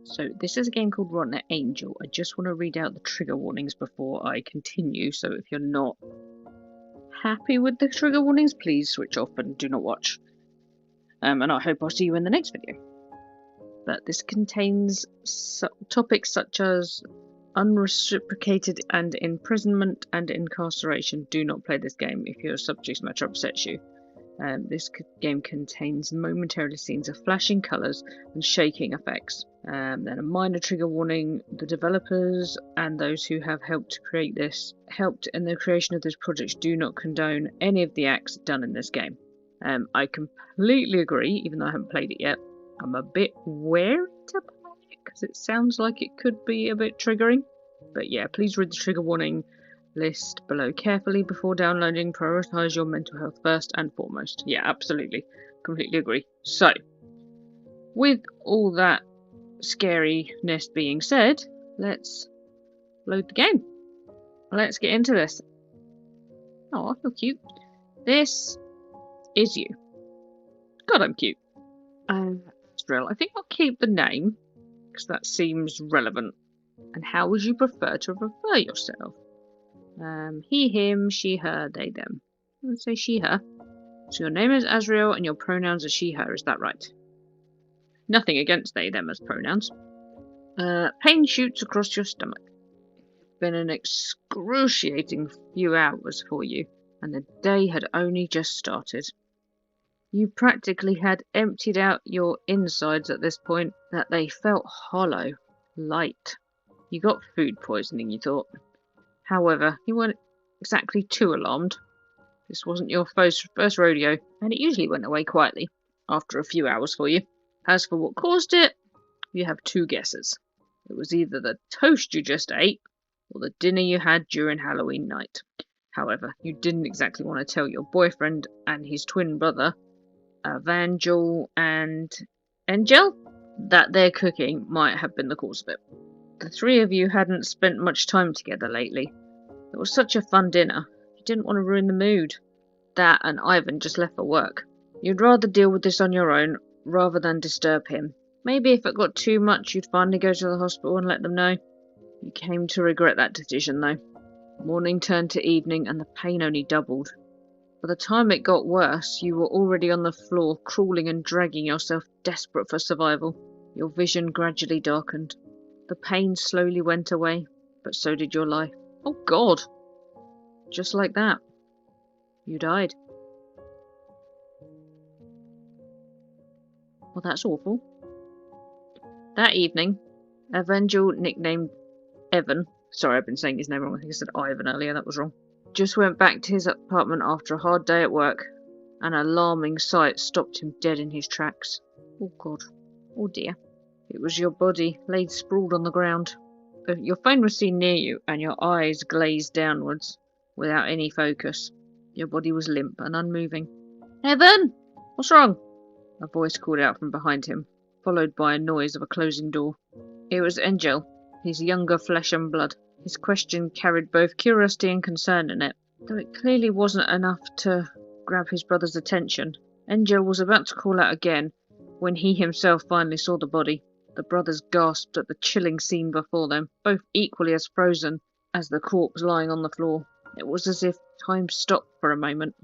So this is a game called Rotten Angel. I just want to read out the trigger warnings before I continue. So if you're not happy with the trigger warnings, please switch off and do not watch. And I hope I'll see you in the next video. But this contains topics such as unreciprocated and imprisonment and incarceration. Do not play this game if your subject matter upsets you. This game contains momentary scenes of flashing colours and shaking effects. Then a minor trigger warning: the developers and those who have helped in the creation of this project do not condone any of the acts done in this game. I completely agree, even though I haven't played it yet. I'm a bit wary to play it because it sounds like it could be a bit triggering. But yeah, please read the trigger warning list below carefully before downloading. Prioritize your mental health first and foremost. Yeah, absolutely. Completely agree. So, with all that scariness being said, let's load the game. Let's get into this. Oh, I feel cute. This is you. God, I'm cute. Drill. I think I'll keep the name because that seems relevant. And how would you prefer to refer yourself? He, him, she, her, they, them. Let's say she, her. So your name is Azrael and your pronouns are she, her. Is that right? Nothing against they, them as pronouns. Pain shoots across your stomach. It's been an excruciating few hours for you, and the day had only just started. You practically had emptied out your insides at this point, that they felt hollow, light. You got food poisoning, you thought. However, you weren't exactly too alarmed. This wasn't your first rodeo, and it usually went away quietly after a few hours for you. As for what caused it, you have two guesses. It was either the toast you just ate, or the dinner you had during Halloween night. However, you didn't exactly want to tell your boyfriend and his twin brother, Evangel and Angel, that their cooking might have been the cause of it. The three of you hadn't spent much time together lately. It was such a fun dinner. You didn't want to ruin the mood. That and Ivan just left for work. You'd rather deal with this on your own, rather than disturb him. Maybe if it got too much, you'd finally go to the hospital and let them know. You came to regret that decision, though. Morning turned to evening, and the pain only doubled. By the time it got worse, you were already on the floor, crawling and dragging yourself, desperate for survival. Your vision gradually darkened. The pain slowly went away, but so did your life. Oh God! Just like that. You died. Well, that's awful. That evening, Evangel, nicknamed Evan, sorry, I've been saying his name wrong, I think I said Ivan earlier, that was wrong, just went back to his apartment after a hard day at work. An alarming sight stopped him dead in his tracks. Oh God. Oh dear. It was your body, laid sprawled on the ground. Your phone was seen near you, and your eyes glazed downwards, without any focus. Your body was limp and unmoving. Evan! What's wrong? A voice called out from behind him, followed by a noise of a closing door. It was Angel, his younger flesh and blood. His question carried both curiosity and concern in it, though it clearly wasn't enough to grab his brother's attention. Angel was about to call out again, when he himself finally saw the body. The brothers gasped at the chilling scene before them, both equally as frozen as the corpse lying on the floor. It was as if time stopped for a moment.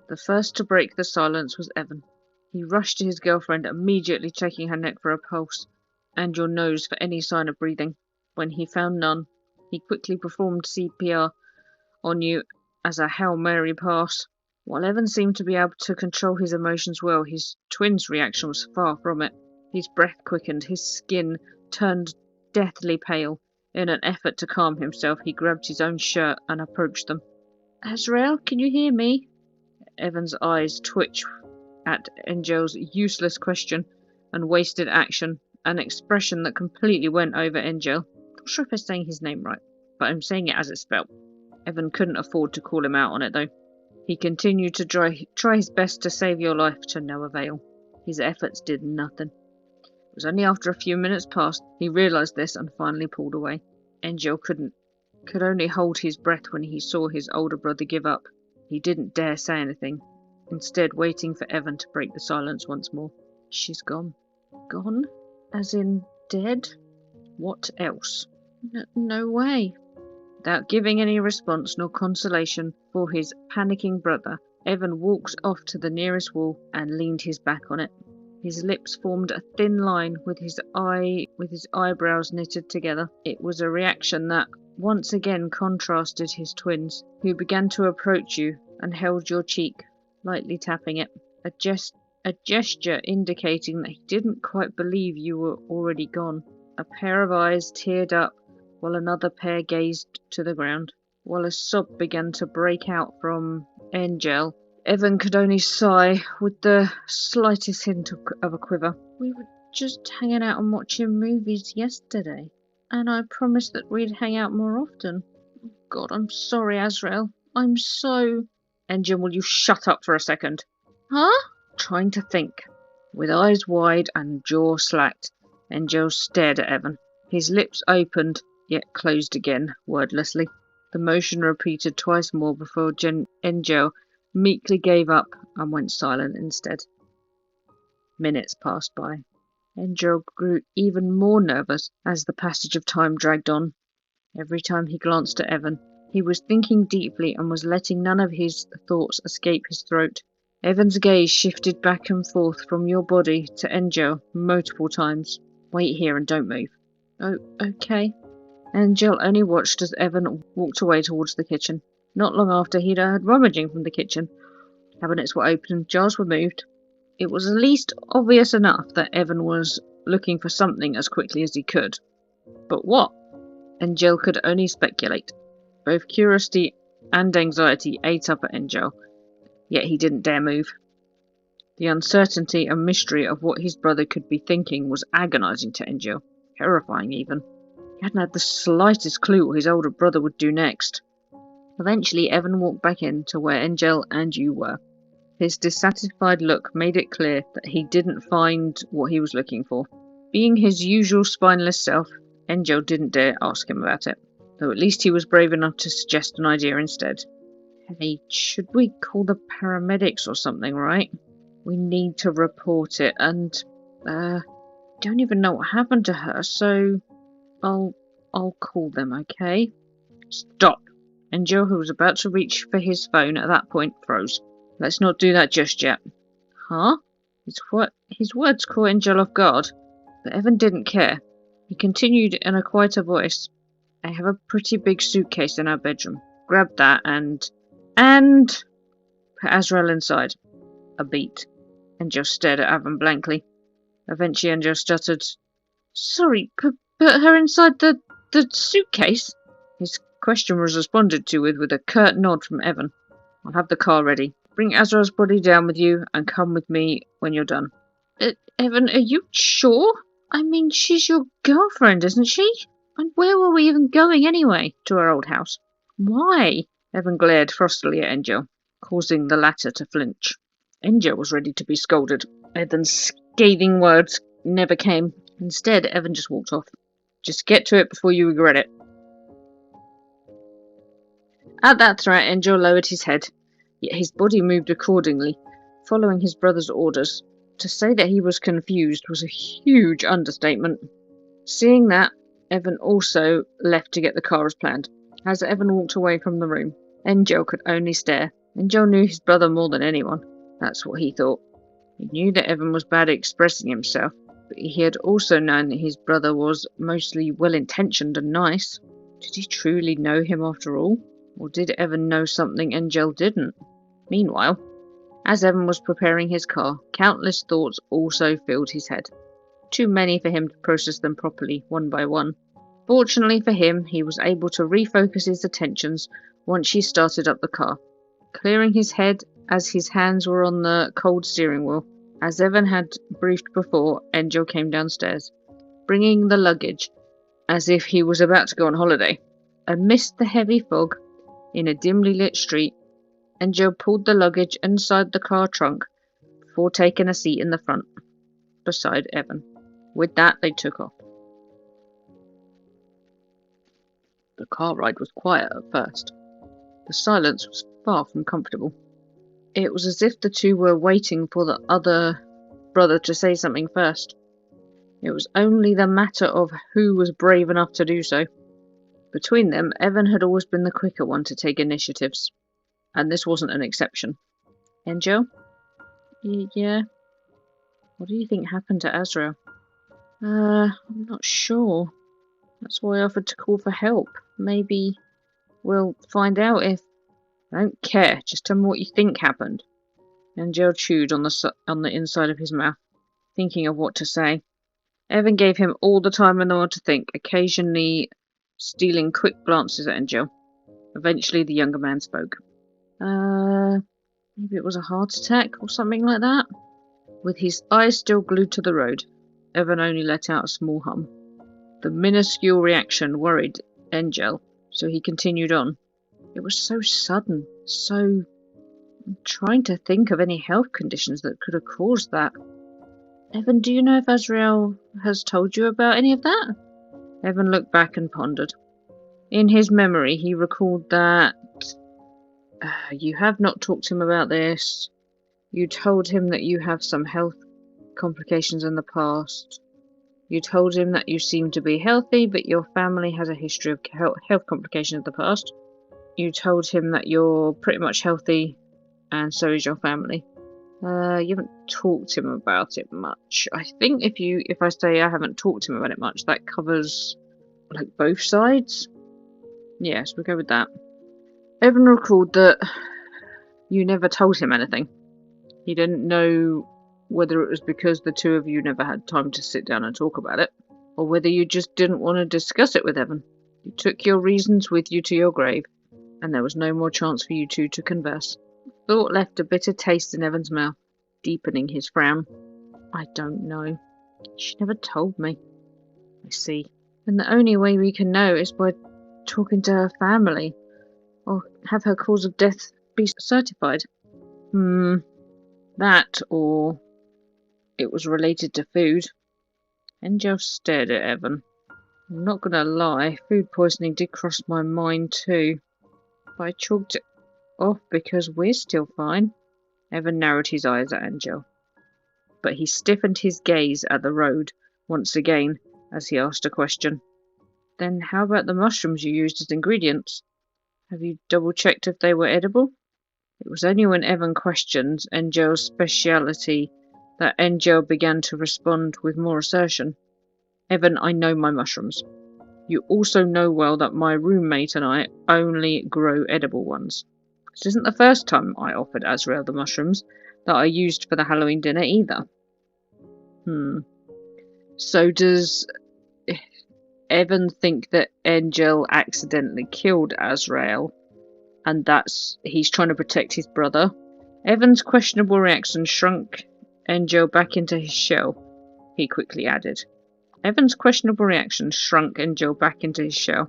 The first to break the silence was Evan. He rushed to his girlfriend, immediately checking her neck for a pulse, and your nose for any sign of breathing. When he found none, he quickly performed CPR on you as a Hail Mary pass. While Evan seemed to be able to control his emotions well, his twin's reaction was far from it. His breath quickened, his skin turned deathly pale. In an effort to calm himself, he grabbed his own shirt and approached them. Azrael, can you hear me? Evan's eyes twitched at Angel's useless question and wasted action, an expression that completely went over Angel. Not sure if I'm saying his name right, but I'm saying it as it's spelled. Evan couldn't afford to call him out on it, though. He continued to try his best to save your life, to no avail. His efforts did nothing. It was only after a few minutes passed he realised this and finally pulled away. Angel could only hold his breath when he saw his older brother give up. He didn't dare say anything, instead waiting for Evan to break the silence once more. She's gone. Gone? As in dead? What else? No way. Without giving any response nor consolation for his panicking brother, Evan walked off to the nearest wall and leaned his back on it. His lips formed a thin line with his eyebrows knitted together. It was a reaction that once again contrasted his twins, who began to approach you and held your cheek, lightly tapping it. A gesture indicating that he didn't quite believe you were already gone. A pair of eyes teared up while another pair gazed to the ground. While a sob began to break out from Angel, Evan could only sigh with the slightest hint of a quiver. We were just hanging out and watching movies yesterday, and I promised that we'd hang out more often. God, I'm sorry, Azrael. I'm so... Angel, will you shut up for a second? Huh? Trying to think. With eyes wide and jaw slacked, Angel stared at Evan. His lips opened, yet closed again, wordlessly. The motion repeated twice more before Angel meekly gave up and went silent instead. Minutes passed by. Angel grew even more nervous as the passage of time dragged on. Every time he glanced at Evan, he was thinking deeply and was letting none of his thoughts escape his throat. Evan's gaze shifted back and forth from your body to Angel multiple times. Wait here and don't move. Oh, okay. Angel only watched as Evan walked away towards the kitchen. Not long after, he'd heard rummaging from the kitchen. Cabinets were opened, jars were moved. It was at least obvious enough that Evan was looking for something as quickly as he could. But what? Angel could only speculate. Both curiosity and anxiety ate up at Angel, yet he didn't dare move. The uncertainty and mystery of what his brother could be thinking was agonizing to Angel, terrifying even. He hadn't had the slightest clue what his older brother would do next. Eventually, Evan walked back in to where Angel and you were. His dissatisfied look made it clear that he didn't find what he was looking for. Being his usual spineless self, Angel didn't dare ask him about it, though at least he was brave enough to suggest an idea instead. Hey, should we call the paramedics or something, right? We need to report it, and, don't even know what happened to her, so I'll call them, okay? Stop! Angel, who was about to reach for his phone at that point, froze. Let's not do that just yet. Huh? His words caught Angel off guard, but Evan didn't care. He continued in a quieter voice. I have a pretty big suitcase in our bedroom. Grab that and put Azrael inside. A beat. Angel stared at Evan blankly. Eventually Angel stuttered, Sorry, put her inside the suitcase? His question was responded to with a curt nod from Evan. I'll have the car ready. Bring Azrael's body down with you and come with me when you're done. Evan, are you sure? I mean, she's your girlfriend, isn't she? And where were we even going anyway? To our old house. Why? Evan glared frostily at Angel, causing the latter to flinch. Angel was ready to be scolded. Evan's scathing words never came. Instead, Evan just walked off. Just get to it before you regret it. At that threat, Angel lowered his head, yet his body moved accordingly, following his brother's orders. To say that he was confused was a huge understatement. Seeing that, Evan also left to get the car as planned. As Evan walked away from the room, Angel could only stare. Angel knew his brother more than anyone. That's what he thought. He knew that Evan was bad at expressing himself, but he had also known that his brother was mostly well-intentioned and nice. Did he truly know him after all? Or did Evan know something Angel didn't? Meanwhile, as Evan was preparing his car, countless thoughts also filled his head. Too many for him to process them properly, one by one. Fortunately for him, he was able to refocus his attentions once she started up the car, clearing his head as his hands were on the cold steering wheel. As Evan had briefed before, Angel came downstairs, bringing the luggage, as if he was about to go on holiday. Amidst the heavy fog, in a dimly lit street, Angel pulled the luggage inside the car trunk before taking a seat in the front, beside Evan. With that, they took off. The car ride was quiet at first. The silence was far from comfortable. It was as if the two were waiting for the other brother to say something first. It was only the matter of who was brave enough to do so. Between them, Evan had always been the quicker one to take initiatives, and this wasn't an exception. Angel? Yeah? What do you think happened to Azrael? I'm not sure. That's why I offered to call for help. Maybe we'll find out if... I don't care. Just tell me what you think happened. Angel chewed on the inside of his mouth, thinking of what to say. Evan gave him all the time in the world to think, occasionally stealing quick glances at Angel. Eventually, the younger man spoke. Maybe it was a heart attack or something like that? With his eyes still glued to the road, Evan only let out a small hum. The minuscule reaction worried Angel, so he continued on. It was so sudden, so... I'm trying to think of any health conditions that could have caused that. Evan, do you know if Azrael has told you about any of that? Evan looked back and pondered. In his memory, he recalled that... you have not talked to him about this. You told him that you have some health complications in the past. You told him that you seem to be healthy, but your family has a history of health complications in the past. You told him that you're pretty much healthy, and so is your family. You haven't talked to him about it much. I think if I say I haven't talked to him about it much, that covers like both sides. Yes, we'll go with that. Evan recalled that you never told him anything. He didn't know whether it was because the two of you never had time to sit down and talk about it, or whether you just didn't want to discuss it with Evan. You took your reasons with you to your grave, and there was no more chance for you two to converse. Thought left a bitter taste in Evan's mouth, deepening his frown. I don't know. She never told me. I see. And the only way we can know is by talking to her family, or have her cause of death be certified. That, or it was related to food. Angel stared at Evan. I'm not gonna lie, food poisoning did cross my mind too. But I chalked it off because we're still fine. Evan narrowed his eyes at Angel, but he stiffened his gaze at the road once again as he asked a question. Then how about the mushrooms you used as ingredients? Have you double-checked if they were edible? It was only when Evan questioned Angel's speciality that Angel began to respond with more assertion. Evan, I know my mushrooms. You also know well that my roommate and I only grow edible ones. This isn't the first time I offered Azrael the mushrooms that I used for the Halloween dinner either. So does Evan think that Angel accidentally killed Azrael, and he's trying to protect his brother? Evan's questionable reaction shrunk Angel back into his shell, he quickly added. Evan's questionable reaction shrunk Angel back into his shell.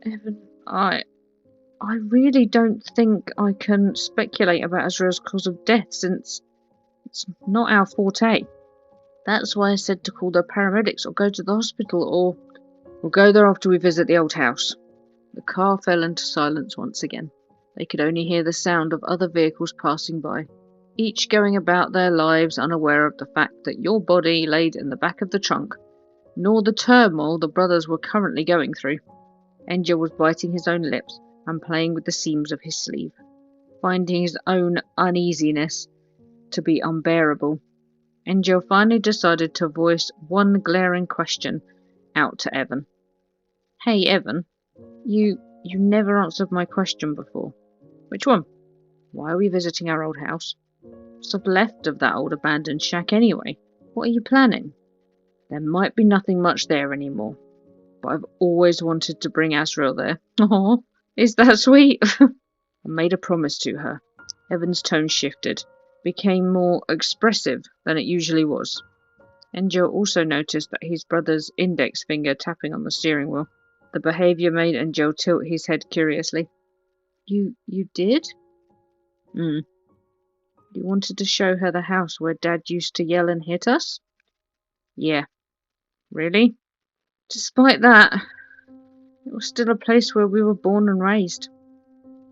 Evan, I really don't think I can speculate about Azrael's cause of death, since it's not our forte. That's why I said to call the paramedics or go to the hospital, or we'll go there after we visit the old house. The car fell into silence once again. They could only hear the sound of other vehicles passing by, each going about their lives unaware of the fact that your body laid in the back of the trunk, nor the turmoil the brothers were currently going through. Angel was biting his own lips and playing with the seams of his sleeve, finding his own uneasiness to be unbearable. Angel finally decided to voice one glaring question out to Evan. Hey, Evan, you never answered my question before. Which one? Why are we visiting our old house? What's left of that old abandoned shack anyway? What are you planning? There might be nothing much there anymore, but I've always wanted to bring Azrael there. Aw, is that sweet? I made a promise to her. Evan's tone shifted, became more expressive than it usually was. Angel also noticed that his brother's index finger tapping on the steering wheel. The behaviour made Angel tilt his head curiously. You did? You wanted to show her the house where Dad used to yell and hit us? Yeah. Really? Despite that, it was still a place where we were born and raised.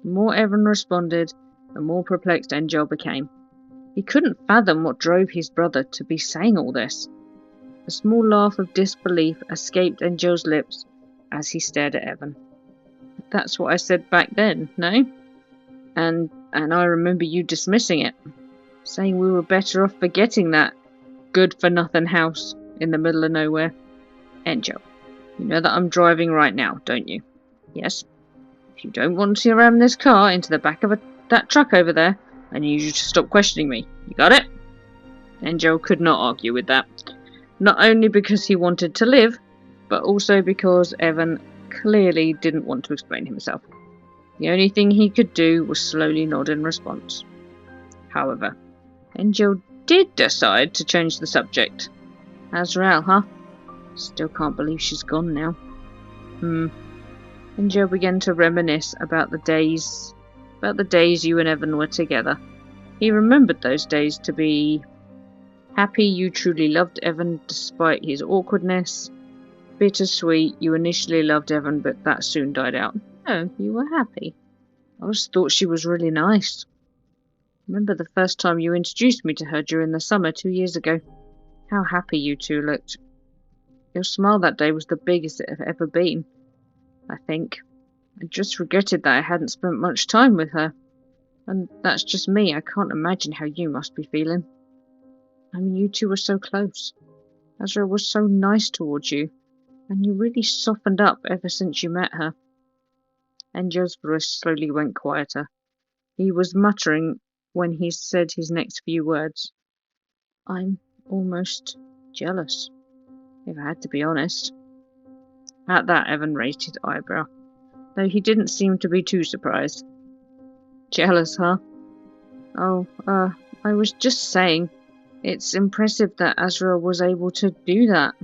The more Evan responded, the more perplexed Angel became. He couldn't fathom what drove his brother to be saying all this. A small laugh of disbelief escaped Angel's lips as he stared at Evan. That's what I said back then, no? And I remember you dismissing it, saying we were better off forgetting that good-for-nothing house in the middle of nowhere. Angel, you know that I'm driving right now, don't you? Yes. If you don't want to ram this car into the back of that truck over there, I need you to stop questioning me. You got it? Angel could not argue with that. Not only because he wanted to live, but also because Evan clearly didn't want to explain himself. The only thing he could do was slowly nod in response. However, Angel did decide to change the subject. Azrael, huh? Still can't believe she's gone now. Angel began to reminisce about the days you and Evan were together. He remembered those days to be happy you truly loved Evan despite his awkwardness. Bittersweet, you initially loved Evan, but that soon died out. No, you were happy. I just thought she was really nice. Remember the first time you introduced me to her during the summer 2 years ago? How happy you two looked. Your smile that day was the biggest it had ever been, I think. I just regretted that I hadn't spent much time with her. And that's just me. I can't imagine how you must be feeling. I mean, you two were so close. Azrael was so nice towards you. And you really softened up ever since you met her. Angel's voice slowly went quieter. He was muttering when he said his next few words. I'm almost jealous, if I had to be honest. At that, Evan raised his eyebrow, though he didn't seem to be too surprised. Jealous, huh? Oh, I was just saying, it's impressive that Azrael was able to do that.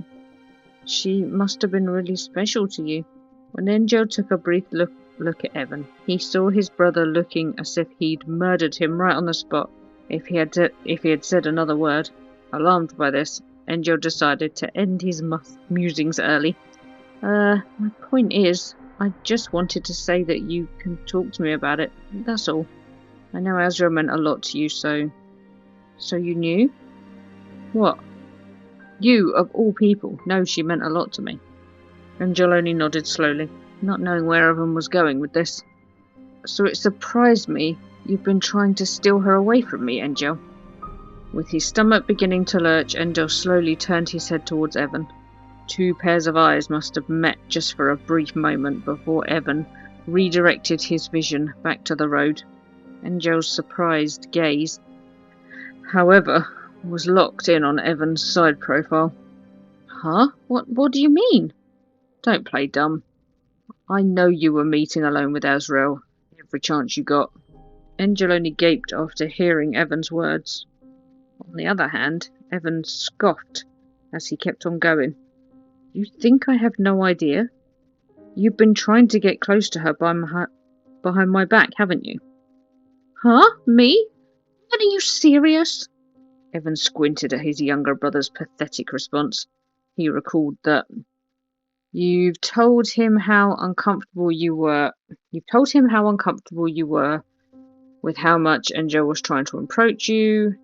She must have been really special to you. When Angel took a brief look at Evan, he saw his brother looking as if he'd murdered him right on the spot if he had said another word. Alarmed by this, Angel decided to end his musings early. My point is, I just wanted to say that you can talk to me about it, that's all. I know Azrael meant a lot to you, so you knew? What? You, of all people, know she meant a lot to me. Angel only nodded slowly, not knowing where Evan was going with this. So it surprised me you've been trying to steal her away from me, Angel. With his stomach beginning to lurch, Angel slowly turned his head towards Evan. 2 pairs of eyes must have met just for a brief moment before Evan redirected his vision back to the road. Angel's surprised gaze, however, was locked in on Evan's side profile. Huh? What do you mean? Don't play dumb. I know you were meeting alone with Azrael every chance you got. Angel only gaped after hearing Evan's words. On the other hand, Evan scoffed as he kept on going. You think I have no idea? You've been trying to get close to her behind my back, haven't you? Huh? Me? Are you serious? Evan squinted at his younger brother's pathetic response. He recalled that you've told him how uncomfortable you were with how much Angel was trying to approach you.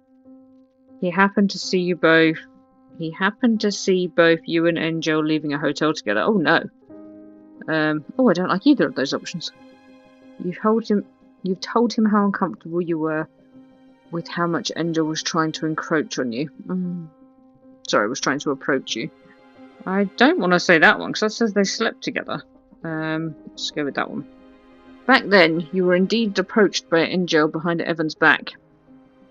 He happened to see both you and Angel leaving a hotel together. Oh no. I don't like either of those options. You've told him how uncomfortable you were with how much Angel was trying to encroach on you. Was trying to approach you. I don't want to say that one, because that says they slept together. Let's go with that one. Back then, you were indeed approached by Angel behind Evan's back.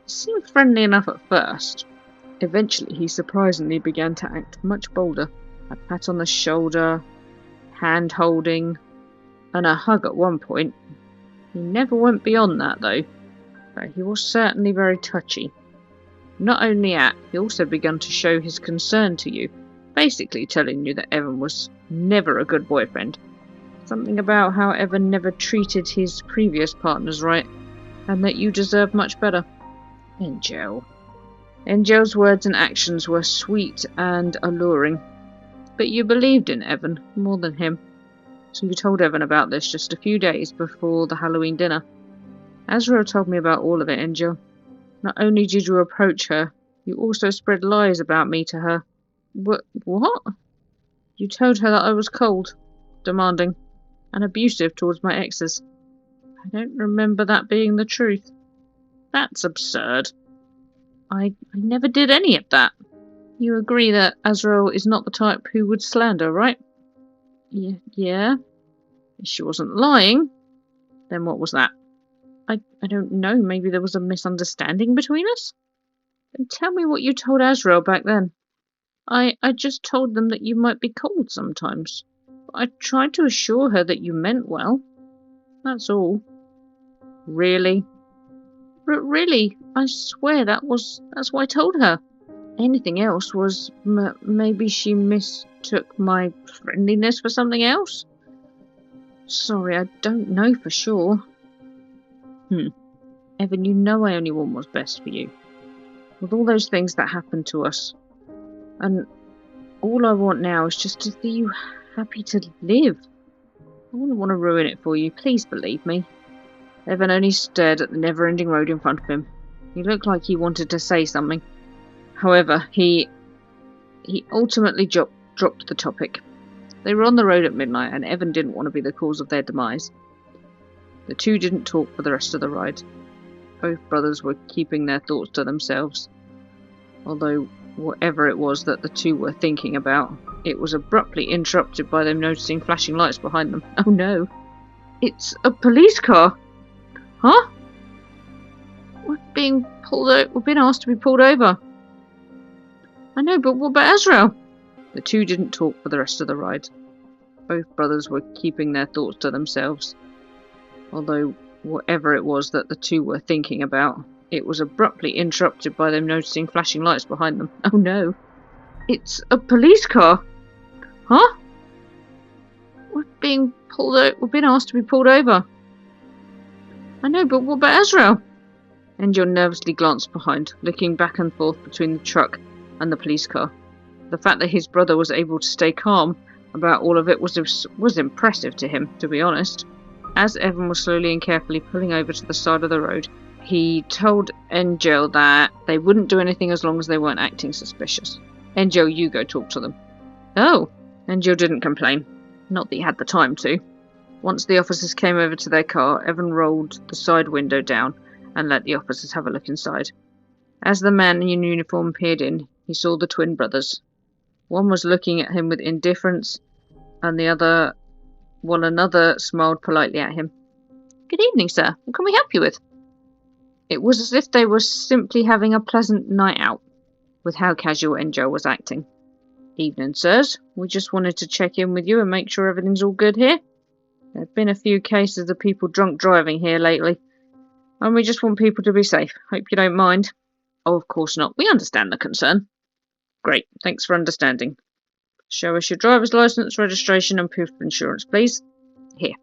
He seemed friendly enough at first. Eventually, he surprisingly began to act much bolder. A pat on the shoulder, hand-holding, and a hug at one point. He never went beyond that, though. But he was certainly very touchy. Not only that, he also began to show his concern to you, basically telling you that Evan was never a good boyfriend. Something about how Evan never treated his previous partners right, and that you deserved much better. Angel. Angel's words and actions were sweet and alluring, but you believed in Evan more than him. So you told Evan about this just a few days before the Halloween dinner. Azrael told me about all of it, Angel. Not only did you approach her, you also spread lies about me to her. What? You told her that I was cold, demanding, and abusive towards my exes. I don't remember that being the truth. That's absurd. I never did any of that. You agree that Azrael is not the type who would slander, right? Yeah. If she wasn't lying, then what was that? I don't know, maybe there was a misunderstanding between us? Then tell me what you told Azrael back then. I just told them that you might be cold sometimes. I tried to assure her that you meant well. That's all. Really? Really, I swear that's what I told her. Anything else was maybe she mistook my friendliness for something else? Sorry, I don't know for sure. Evan, you know I only want what's best for you. With all those things that happened to us. And all I want now is just to see you happy to live. I wouldn't want to ruin it for you. Please believe me. Evan only stared at the never-ending road in front of him. He looked like he wanted to say something. However, he ultimately dropped the topic. They were on the road at midnight, and Evan didn't want to be the cause of their demise. The two didn't talk for the rest of the ride. Both brothers were keeping their thoughts to themselves. Although, whatever it was that the two were thinking about, it was abruptly interrupted by them noticing flashing lights behind them. Oh no! It's a police car! Huh? We're being asked to be pulled over. I know, but what about Azrael? The two didn't talk for the rest of the ride. Both brothers were keeping their thoughts to themselves. Although, whatever it was that the two were thinking about, it was abruptly interrupted by them noticing flashing lights behind them. Oh no! It's a police car! Huh? We're being asked to be pulled over. I know, but what about Azrael? Angel nervously glanced behind, looking back and forth between the truck and the police car. The fact that his brother was able to stay calm about all of it was impressive to him, to be honest. As Evan was slowly and carefully pulling over to the side of the road, he told Angel that they wouldn't do anything as long as they weren't acting suspicious. Angel, you go talk to them. Oh! Angel didn't complain. Not that he had the time to. Once the officers came over to their car, Evan rolled the side window down and let the officers have a look inside. As the man in uniform peered in, he saw the twin brothers. One was looking at him with indifference, and another smiled politely at him. Good evening, sir. What can we help you with? It was as if they were simply having a pleasant night out, with how casual Angel was acting. Evening, sirs. We just wanted to check in with you and make sure everything's all good here. There have been a few cases of people drunk driving here lately, and we just want people to be safe. Hope you don't mind. Oh, of course not. We understand the concern. Great. Thanks for understanding. Show us your driver's license, registration, and proof of insurance, please. Here.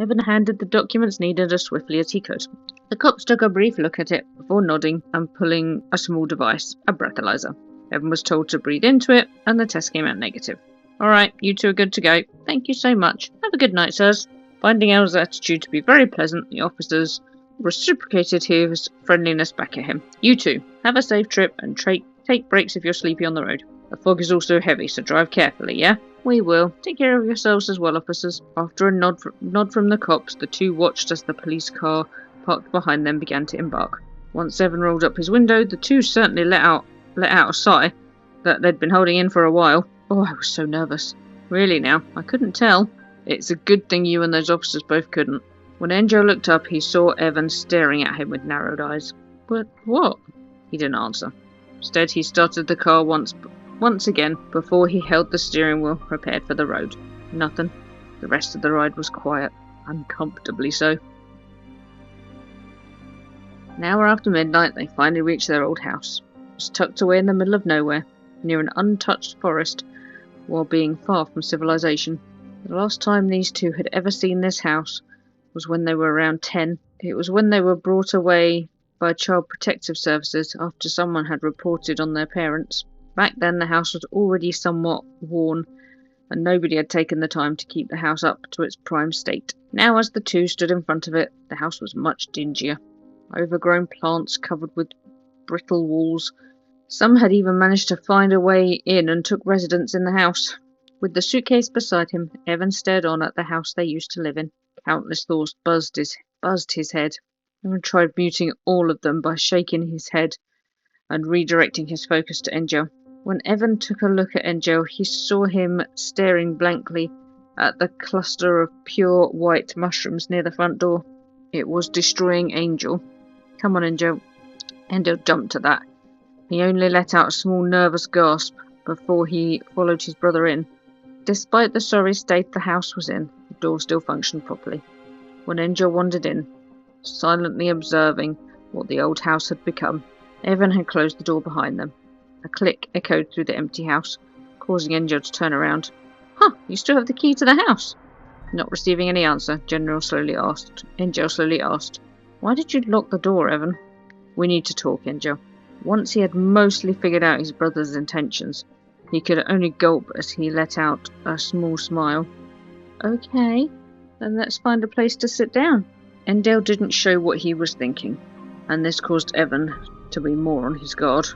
Evan handed the documents needed as swiftly as he could. The cops took a brief look at it before nodding and pulling a small device, a breathalyzer. Evan was told to breathe into it, and the test came out negative. Alright, you two are good to go. Thank you so much. Have a good night, sirs. Finding El's attitude to be very pleasant, the officers reciprocated his friendliness back at him. You two, have a safe trip and take breaks if you're sleepy on the road. The fog is also heavy, so drive carefully, yeah? We will. Take care of yourselves as well, officers. After a nod from the cops, the two watched as the police car parked behind them began to embark. Once Evan rolled up his window, the two certainly let out a sigh that they'd been holding in for a while. Oh, I was so nervous. Really now, I couldn't tell. It's a good thing you and those officers both couldn't. When Angel looked up, he saw Evan staring at him with narrowed eyes. But what? He didn't answer. Instead, he started the car once again before he held the steering wheel, prepared for the road. Nothing. The rest of the ride was quiet, uncomfortably so. An hour after midnight, they finally reached their old house. It was tucked away in the middle of nowhere, near an untouched forest, while being far from civilization. The last time these two had ever seen this house was when they were around 10. It was when they were brought away by Child Protective Services after someone had reported on their parents. Back then the house was already somewhat worn, and nobody had taken the time to keep the house up to its prime state. Now as the two stood in front of it, the house was much dingier. Overgrown plants covered with brittle walls Some had even managed to find a way in and took residence in the house. With the suitcase beside him, Evan stared on at the house they used to live in. Countless thoughts buzzed his head. Evan tried muting all of them by shaking his head and redirecting his focus to Angel. When Evan took a look at Angel, he saw him staring blankly at the cluster of pure white mushrooms near the front door. It was destroying Angel. Come on, Angel. Angel jumped at that. He only let out a small nervous gasp before he followed his brother in. Despite the sorry state the house was in, the door still functioned properly. When Angel wandered in, silently observing what the old house had become, Evan had closed the door behind them. A click echoed through the empty house, causing Angel to turn around. Huh, you still have the key to the house? Not receiving any answer, Angel slowly asked, Why did you lock the door, Evan? We need to talk, Angel. Once he had mostly figured out his brother's intentions, he could only gulp as he let out a small smile. Okay, then let's find a place to sit down. Angel didn't show what he was thinking, and this caused Evan to be more on his guard.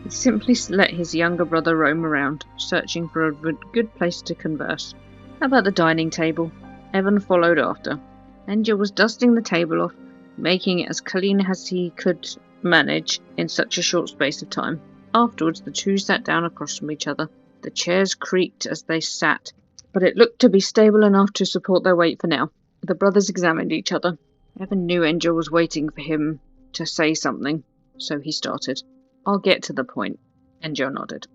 He simply let his younger brother roam around, searching for a good place to converse. How about the dining table? Evan followed after. Angel was dusting the table off, making it as clean as he could manage in such a short space of time. Afterwards, the two sat down across from each other. The chairs creaked as they sat, but it looked to be stable enough to support their weight for now. The brothers examined each other. Evan knew Angel was waiting for him to say something, so he started. I'll get to the point. Angel nodded.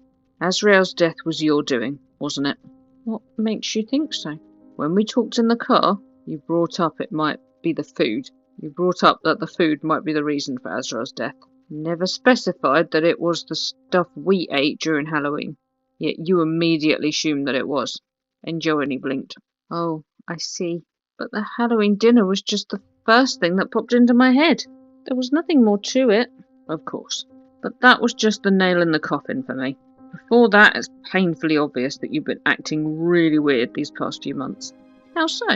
Azrael's death was your doing, wasn't it? What makes you think so? When we talked in the car, you brought up it might be the food. You brought up that the food might be the reason for Azrael's death. Never specified that it was the stuff we ate during Halloween. Yet you immediately assumed that it was. Angel only blinked. Oh, I see. But the Halloween dinner was just the first thing that popped into my head. There was nothing more to it. Of course. But that was just the nail in the coffin for me. Before that, it's painfully obvious that you've been acting really weird these past few months. How so?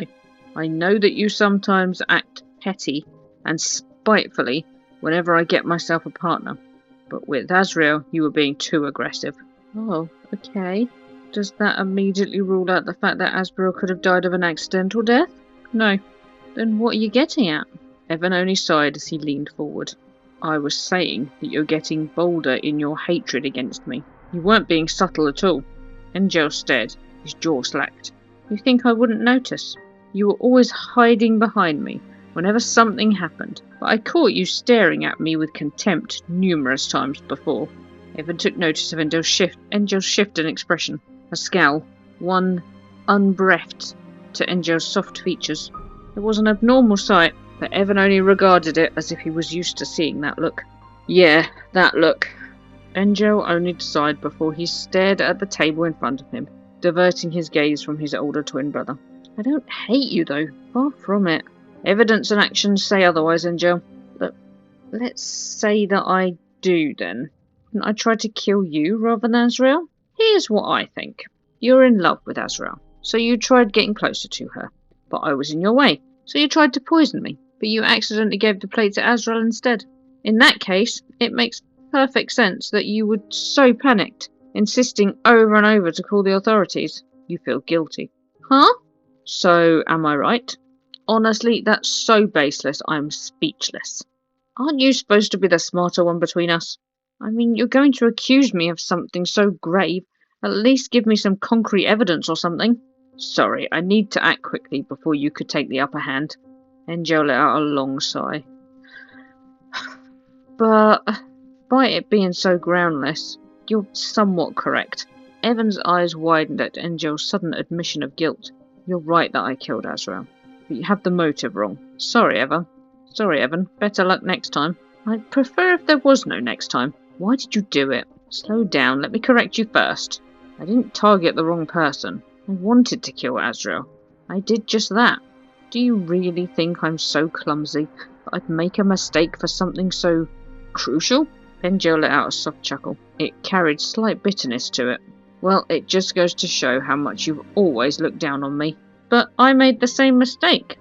I know that you sometimes act petty and spitefully whenever I get myself a partner. But with Azrael, you were being too aggressive. Oh, okay. Does that immediately rule out the fact that Azrael could have died of an accidental death? No. Then what are you getting at? Evan only sighed as he leaned forward. I was saying that you're getting bolder in your hatred against me. You weren't being subtle at all. Angel stared. His jaw slacked. You think I wouldn't notice? You were always hiding behind me whenever something happened, but I caught you staring at me with contempt numerous times before. Evan took notice of Angel's shift in expression. A scowl, one unbreathed to Angel's soft features. It was an abnormal sight, but Evan only regarded it as if he was used to seeing that look. Yeah, that look. Angel only sighed before he stared at the table in front of him, diverting his gaze from his older twin brother. I don't hate you, though. Far from it. Evidence and actions say otherwise, Angel. But let's say that I do, then. Wouldn't I try to kill you rather than Azrael? Here's what I think. You're in love with Azrael, so you tried getting closer to her. But I was in your way, so you tried to poison me, but you accidentally gave the plate to Azrael instead. In that case, it makes perfect sense that you would so panicked, insisting over and over to call the authorities. You feel guilty. Huh? So, am I right? Honestly, that's so baseless, I'm speechless. Aren't you supposed to be the smarter one between us? I mean, you're going to accuse me of something so grave. At least give me some concrete evidence or something. Sorry, I need to act quickly before you could take the upper hand. Angel let out a long sigh. But, by it being so groundless, you're somewhat correct. Evan's eyes widened at Angel's sudden admission of guilt. You're right that I killed Azrael, but you have the motive wrong. Sorry, Evan. Better luck next time. I'd prefer if there was no next time. Why did you do it? Slow down, let me correct you first. I didn't target the wrong person. I wanted to kill Azrael. I did just that. Do you really think I'm so clumsy that I'd make a mistake for something so crucial? Angel let out a soft chuckle. It carried slight bitterness to it. Well, it just goes to show how much you've always looked down on me. But I made the same mistake,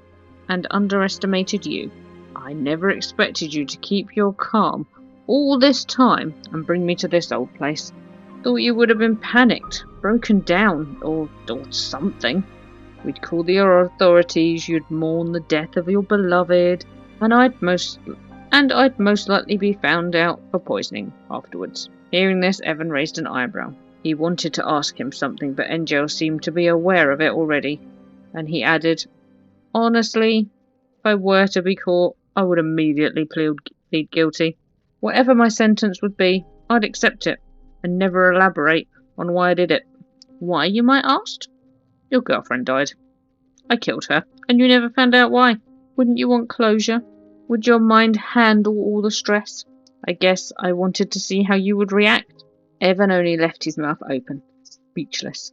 and underestimated you. I never expected you to keep your calm all this time and bring me to this old place. Thought you would have been panicked, broken down, or something. We'd call the authorities, you'd mourn the death of your beloved, and I'd most likely be found out for poisoning afterwards. Hearing this, Evan raised an eyebrow. He wanted to ask him something, but Angel seemed to be aware of it already, and he added, honestly, if I were to be caught, I would immediately plead guilty. Whatever my sentence would be, I'd accept it, and never elaborate on why I did it. Why, you might ask? Your girlfriend died. I killed her, and you never found out why. Wouldn't you want closure? Would your mind handle all the stress? I guess I wanted to see how you would react. Evan only left his mouth open, speechless.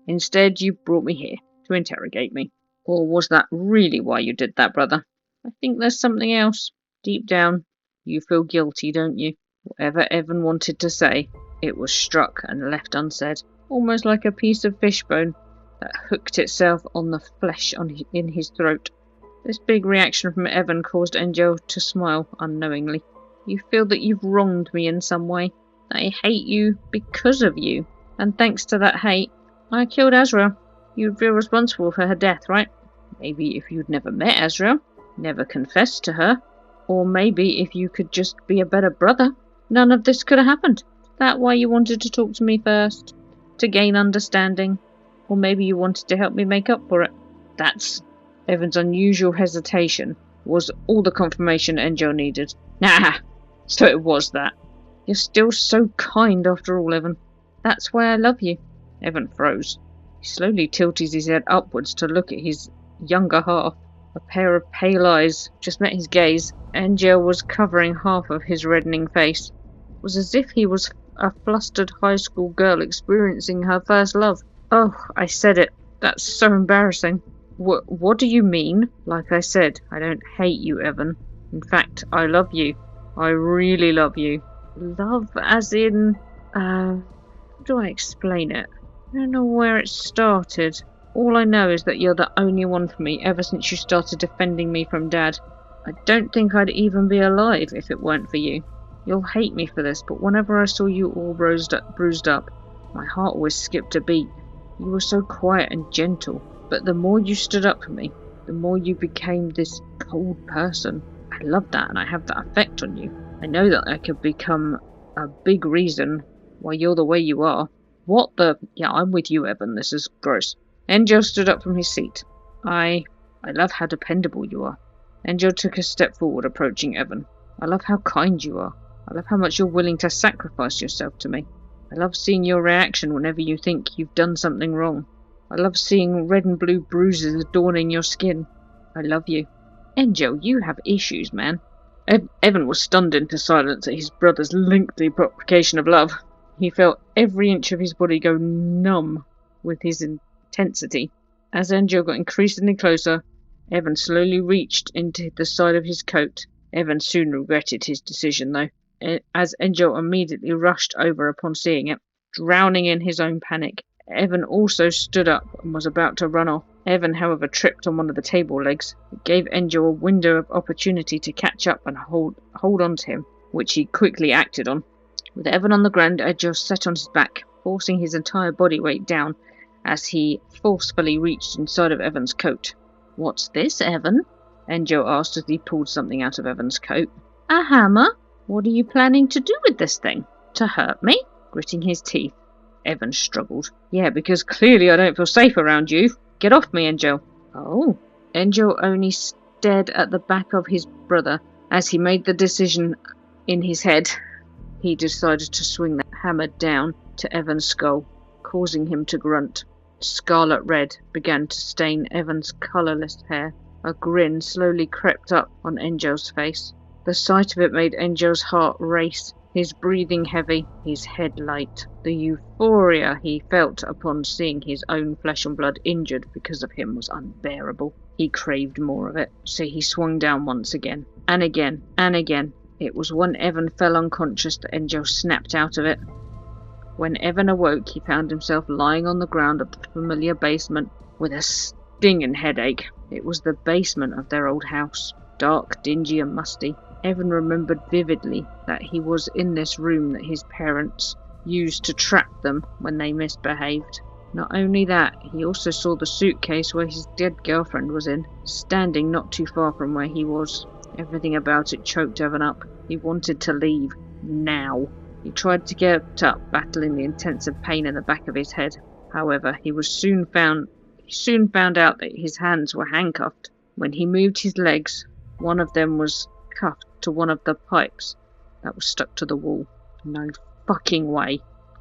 Instead, you brought me here to interrogate me. Or was that really why you did that, brother? I think there's something else. Deep down, you feel guilty, don't you? Whatever Evan wanted to say, it was struck and left unsaid, almost like a piece of fishbone that hooked itself on the flesh in his throat. This big reaction from Evan caused Angel to smile unknowingly. You feel that you've wronged me in some way, that I hate you because of you, and thanks to that hate, I killed Azrael. You'd feel responsible for her death, right? Maybe if you'd never met Azrael, never confessed to her, or maybe if you could just be a better brother, none of this could have happened. Is that why you wanted to talk to me first? To gain understanding? Or maybe you wanted to help me make up for it? That's Evan's unusual hesitation was all the confirmation Angel needed. Nah, so it was that. You're still so kind after all, Evan. That's why I love you. Evan froze. He slowly tilted his head upwards to look at his younger half. A pair of pale eyes just met his gaze. Angel was covering half of his reddening face. It was as if he was a flustered high school girl experiencing her first love. Oh, I said it. That's so embarrassing. What do you mean? Like I said, I don't hate you, Evan. In fact, I love you. I really love you. Love as in... how do I explain it? I don't know where it started. All I know is that you're the only one for me ever since you started defending me from Dad. I don't think I'd even be alive if it weren't for you. You'll hate me for this, but whenever I saw you all bruised up, my heart always skipped a beat. You were so quiet and gentle, but the more you stood up for me, the more you became this cold person. I love that, and I have that effect on you. I know that I could become a big reason why you're the way you are. What the... Yeah, I'm with you, Evan. This is gross. Angel stood up from his seat. I love how dependable you are. Angel took a step forward, approaching Evan. I love how kind you are. I love how much you're willing to sacrifice yourself to me. I love seeing your reaction whenever you think you've done something wrong. I love seeing red and blue bruises adorning your skin. I love you. Angel, you have issues, man. Evan was stunned into silence at his brother's lengthy propagation of love. He felt every inch of his body go numb with his intensity. As Angel got increasingly closer, Evan slowly reached into the side of his coat. Evan soon regretted his decision, though, as Angel immediately rushed over upon seeing it. Drowning in his own panic, Evan also stood up and was about to run off. Evan, however, tripped on one of the table legs. It gave Angel a window of opportunity to catch up and hold on to him, which he quickly acted on. With Evan on the ground, Angel sat on his back, forcing his entire body weight down as he forcefully reached inside of Evan's coat. What's this, Evan? Angel asked as he pulled something out of Evan's coat. A hammer? What are you planning to do with this thing? To hurt me? Gritting his teeth, Evan struggled. Yeah, because clearly I don't feel safe around you. Get off me, Angel. Oh. Angel only stared at the back of his brother as he made the decision in his head. He decided to swing the hammer down to Evan's skull, causing him to grunt. Scarlet red began to stain Evan's colourless hair. A grin slowly crept up on Angel's face. The sight of it made Angel's heart race, his breathing heavy, his head light. The euphoria he felt upon seeing his own flesh and blood injured because of him was unbearable. He craved more of it, so he swung down once again, and again, and again. It was when Evan fell unconscious that Angel snapped out of it. When Evan awoke, he found himself lying on the ground of the familiar basement with a stinging headache. It was the basement of their old house, dark, dingy and musty. Evan remembered vividly that he was in this room that his parents used to trap them when they misbehaved. Not only that, he also saw the suitcase where his dead girlfriend was in, standing not too far from where he was. Everything about it choked Evan up. He wanted to leave. Now. He tried to get up, battling the intensive pain in the back of his head. However, he soon found out that his hands were handcuffed. When he moved his legs, one of them was cuffed to one of the pipes that was stuck to the wall. No fucking way.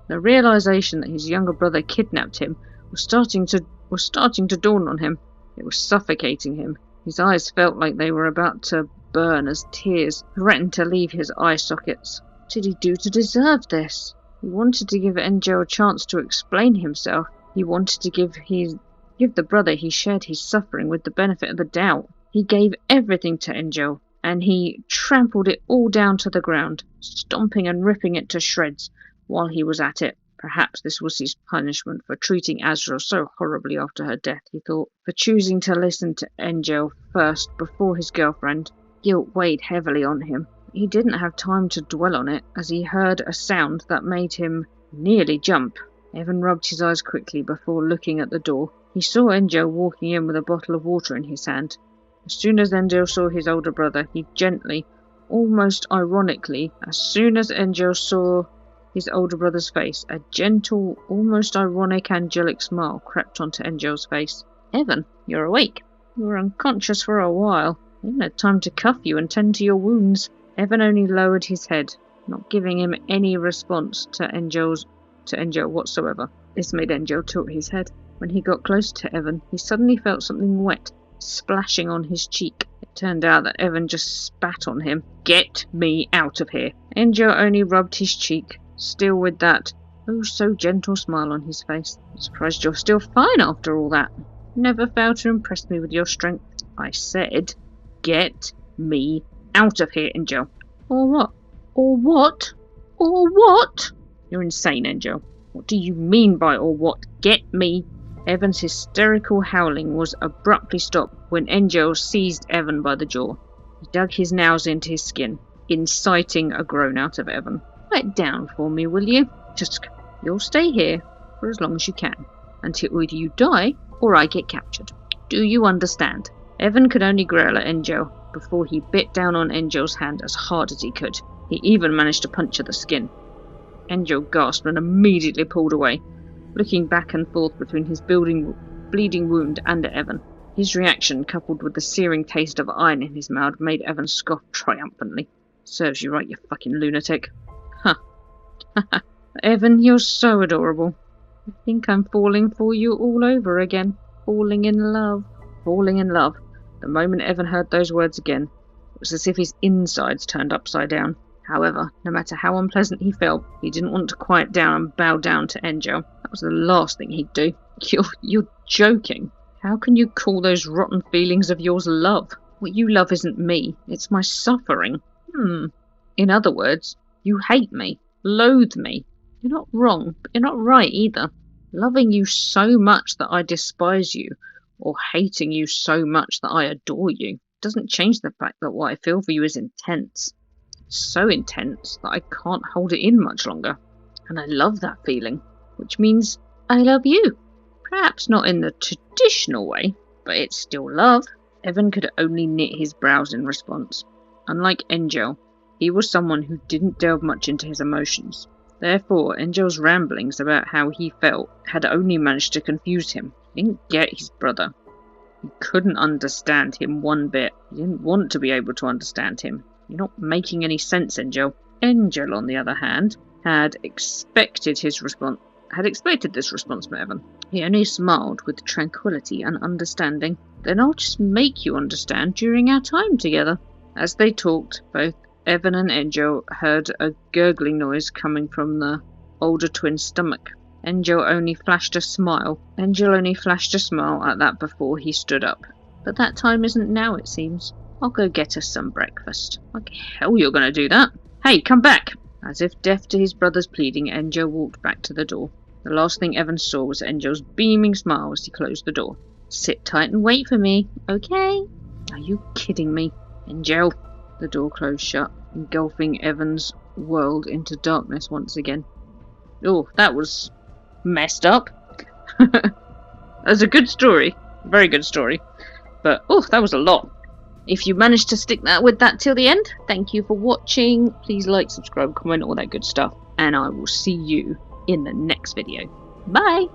The realization that his younger brother kidnapped him was starting to dawn on him. It was suffocating him. His eyes felt like they were about to burn as tears threatened to leave his eye sockets. What did he do to deserve this? He wanted to give Angel a chance to explain himself. He wanted to give the brother he shared his suffering with the benefit of the doubt. He gave everything to Angel, and he trampled it all down to the ground, stomping and ripping it to shreds while he was at it. Perhaps this was his punishment for treating Azrael so horribly after her death, he thought, for choosing to listen to Angel first before his girlfriend. Guilt weighed heavily on him. He didn't have time to dwell on it, as he heard a sound that made him nearly jump. Evan rubbed his eyes quickly before looking at the door. He saw Angel walking in with a bottle of water in his hand. As soon as Angel saw his older brother, he gently, almost ironically, as soon as Angel saw his older brother's face, a gentle, almost ironic, angelic smile crept onto Angel's face. Evan, you're awake. You were unconscious for a while. I didn't have time to cuff you and tend to your wounds. Evan only lowered his head, not giving him any response to Angel whatsoever. This made Angel tilt his head. When he got close to Evan, he suddenly felt something wet splashing on his cheek. It turned out that Evan just spat on him. Get me out of here. Angel only rubbed his cheek, still with that oh so gentle smile on his face. I'm surprised you're still fine after all that. Never fail to impress me with your strength. I said, get me out of here, Angel. Or what? Or what? Or what? You're insane, Angel. What do you mean by or what? Get me. Evan's hysterical howling was abruptly stopped when Angel seized Evan by the jaw. He dug his nails into his skin, inciting a groan out of Evan. Quiet down for me, will you? You'll stay here for as long as you can, until either you die or I get captured. Do you understand? Evan could only growl at Angel before he bit down on Angel's hand as hard as he could. He even managed to puncture the skin. Angel gasped and immediately pulled away, looking back and forth between his bleeding wound and Evan. His reaction, coupled with the searing taste of iron in his mouth, made Evan scoff triumphantly. Serves you right, you fucking lunatic. Huh. Evan, you're so adorable. I think I'm falling for you all over again. Falling in love. Falling in love. The moment Evan heard those words again, it was as if his insides turned upside down. However, no matter how unpleasant he felt, he didn't want to quiet down and bow down to Angel. That was the last thing he'd do. You're joking. How can you call those rotten feelings of yours love? What you love isn't me, it's my suffering. In other words, you hate me, loathe me. You're not wrong, but you're not right either. Loving you so much that I despise you, or hating you so much that I adore you, doesn't change the fact that what I feel for you is intense. So intense that I can't hold it in much longer. And I love that feeling, which means I love you. Perhaps not in the traditional way, but it's still love. Evan could only knit his brows in response. Unlike Angel, he was someone who didn't delve much into his emotions. Therefore, Angel's ramblings about how he felt had only managed to confuse him. He didn't get his brother. He couldn't understand him one bit. He didn't want to be able to understand him. You're not making any sense, Angel. Angel, on the other hand, had expected this response from Evan. He only smiled with tranquility and understanding. Then I'll just make you understand during our time together. As they talked, both Evan and Angel heard a gurgling noise coming from the older twin's stomach. Angel only flashed a smile at that before he stood up. But that time isn't now, it seems. I'll go get us some breakfast. Like hell you're gonna do that. Hey, come back! As if deaf to his brother's pleading, Angel walked back to the door. The last thing Evan saw was Angel's beaming smile as he closed the door. Sit tight and wait for me, okay? Are you kidding me? Angel, The door closed shut, engulfing Evan's world into darkness once again. Oh, that was messed up. That's a good story. Very good story. But, oh, that was a lot. If you managed to stick with that till the end, thank you for watching. Please like, subscribe, comment, all that good stuff. And I will see you in the next video. Bye!